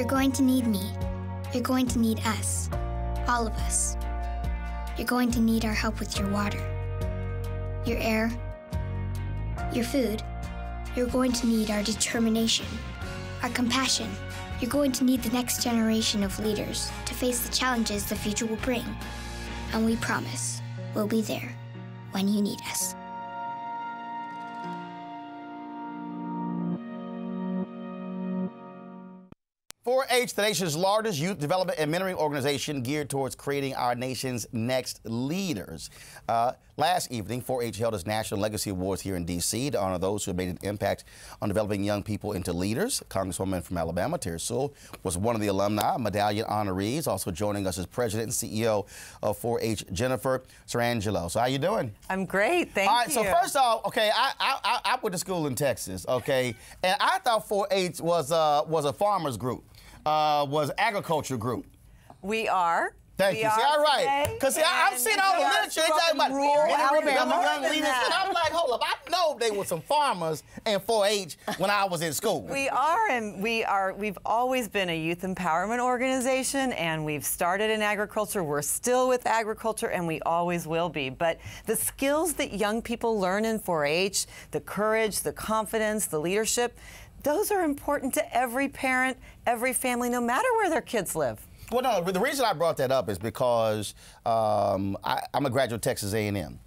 You're going to need me. You're going to need us. All of us. You're going to need our help with your water, your air, your food. You're going to need our determination, our compassion. You're going to need the next generation of leaders to face the challenges the future will bring. And we promise we'll be there when you need us. .4-H, the nation's largest youth development and mentoring organization geared towards creating our nation's next leaders. Last evening, .4-H held its National Legacy Awards here in D.C. to honor those who have made an impact on developing young people into leaders. Congresswoman from Alabama, Terry Sewell, was one of the alumni medallion honorees. Also joining us is President and CEO of .4-H, Jennifer Sarangelo. So how you doing? I'm great, thank you. All right, so first off, okay, I went to school in Texas, okay, and I thought .4-H was a farmers group. Was agriculture group. We are. Thank you. See, all right. Because I've seen all the literature. It's talking about rural Alabama young leaders. And I'm like, hold up, I know they were some farmers in .4-H when I was in school. We are, and we've always been a youth empowerment organization, and we've started in agriculture. We're still with agriculture, and we always will be. But the skills that young people learn in .4-H, the courage, the confidence, the leadership, those are important to every parent, every family, no matter where their kids live. Well, no, the reason I brought that up is because I'm a graduate of Texas A&M.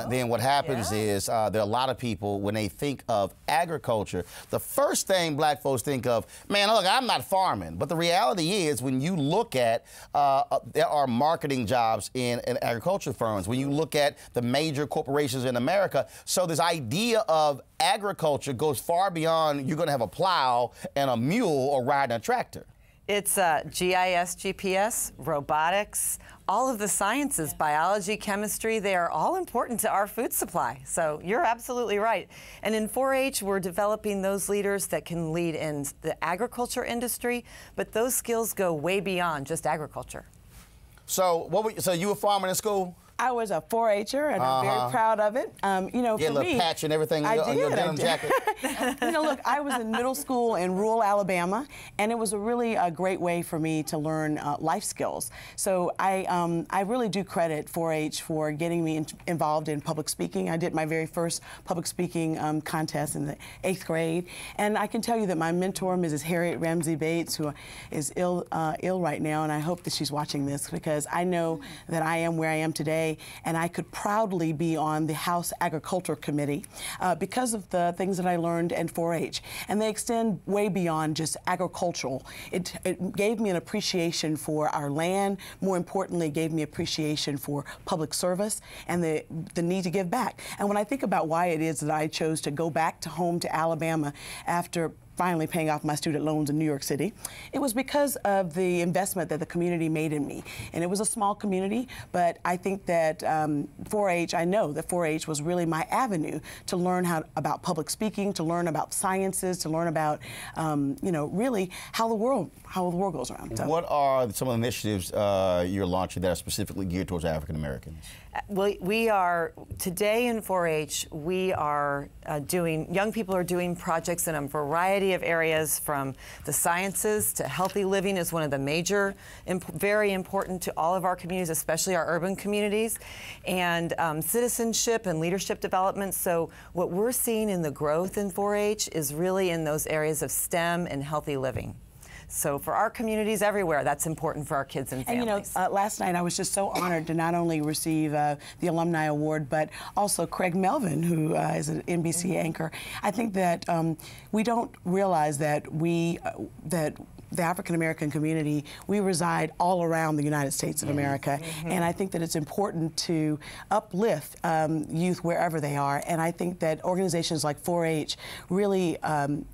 Then what happens is there are a lot of people, when they think of agriculture, the first thing black folks think of, man, look, I'm not farming. But the reality is when you look at, there are marketing jobs in agriculture firms. When you look at the major corporations in America, so this idea of agriculture goes far beyond you're going to have a plow and a mule or riding a tractor. It's GIS, GPS, robotics, all of the sciences, biology, chemistry, they are all important to our food supply. So you're absolutely right. And in .4-H, we're developing those leaders that can lead in the agriculture industry, but those skills go way beyond just agriculture. So so you were farming in school? I was a .4-H'er, and I'm very proud of it. You know, for me, a little patch and everything on your denim jacket. You know, look, I was in middle school in rural Alabama, and it was a really great way for me to learn life skills. So I really do credit .4-H for getting me involved in public speaking. I did my very first public speaking contest in the 8th grade, and I can tell you that my mentor, Mrs. Harriet Ramsey Bates, who is ill right now, and I hope that she's watching this because I know that I am where I am today. And I could proudly be on the House Agriculture Committee because of the things that I learned in .4-H. And they extend way beyond just agricultural. It gave me an appreciation for our land, more importantly, gave me appreciation for public service and the need to give back. And when I think about why it is that I chose to go back to home to Alabama after finally paying off my student loans in New York City, it was because of the investment that the community made in me. And it was a small community, but I think that .4-H, I know that .4-H was really my avenue to learn about public speaking, to learn about sciences, to learn about, you know, really how the world goes around. So. What are some of the initiatives you're launching that are specifically geared towards African Americans? Well, we are, today in .4-H, we are young people are doing projects in a variety of areas, from the sciences to healthy living is one of the major, very important to all of our communities, especially our urban communities, and citizenship and leadership development. So what we're seeing in the growth in .4-H is really in those areas of STEM and healthy living. So for our communities everywhere, that's important for our kids and families. And you know, last night I was just so honored to not only receive the Alumni Award, but also Craig Melvin, who is an NBC anchor. I think that we don't realize that the African American community, we reside all around the United States of America, and I think that it's important to uplift youth wherever they are. And I think that organizations like .4-H really,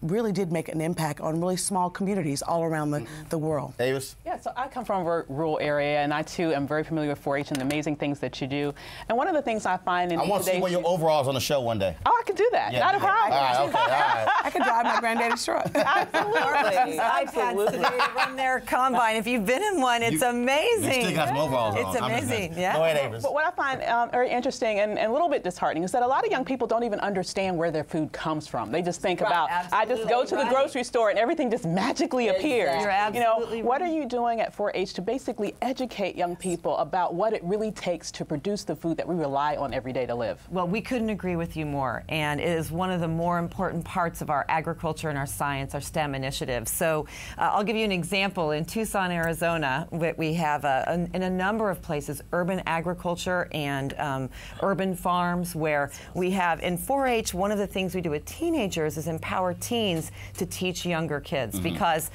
really did make an impact on really small communities all around the world. Davis? Yeah, so I come from a rural area, and I too am very familiar with .4-H and the amazing things that you do. And one of the things I find in I want to see one of your overalls on the show one day. Oh, I can do that. Yeah, Not a problem. All right, okay, all right. I could drive my granddaddy's truck. Absolutely. I've had They run their combine. If you've been in one, it's amazing. You still got some overalls on. It's amazing. Yeah. Go ahead, Avis. But what I find very interesting and a little bit disheartening is that a lot of young people don't even understand where their food comes from. They just think about, I just go to the grocery store and everything just magically appears. You're absolutely What are you doing at 4-H to basically educate young people about what it really takes to produce the food that we rely on every day to live? Well, we couldn't agree with you more, and it is one of the more important parts of our agriculture and our science, our STEM initiatives. So I'll give you an example. In Tucson, Arizona, we have in a number of places urban agriculture and urban farms where we have, in 4-H, one of the things we do with teenagers is empower teens to teach younger kids, because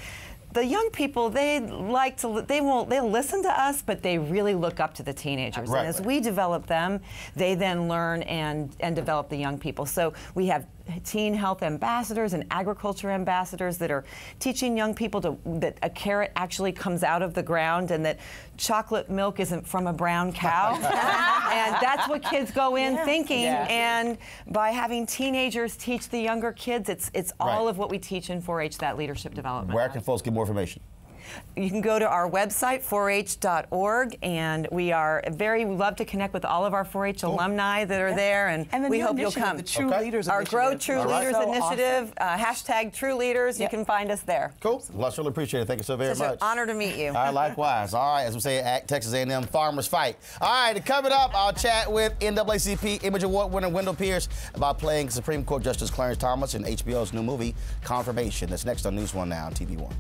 the young people, they'll listen to us, but they really look up to the teenagers. Right. And as we develop them, they then learn and develop the young people. So we have teen health ambassadors and agriculture ambassadors that are teaching young people that a carrot actually comes out of the ground and that chocolate milk isn't from a brown cow. And that's what kids go in thinking. Yeah. And by having teenagers teach the younger kids, it's all of what we teach in 4-H, that leadership development. Where can folks get more information? You can go to our website, 4h.org, and we love to connect with all of our 4-H alumni that are there, and the we new hope you'll initiative, come. The True Leaders Our Initiative. Grow True Leaders So Initiative, awesome. hashtag True Leaders, you can find us there. Cool. Well, I really appreciate it. Thank you so very Such much. an honor to meet you. All right, likewise. All right, as we say at Texas A&M, farmers fight. All right, coming up, I'll chat with NAACP Image Award winner Wendell Pierce about playing Supreme Court Justice Clarence Thomas in HBO's new movie, Confirmation. That's next on News 1 Now on TV1.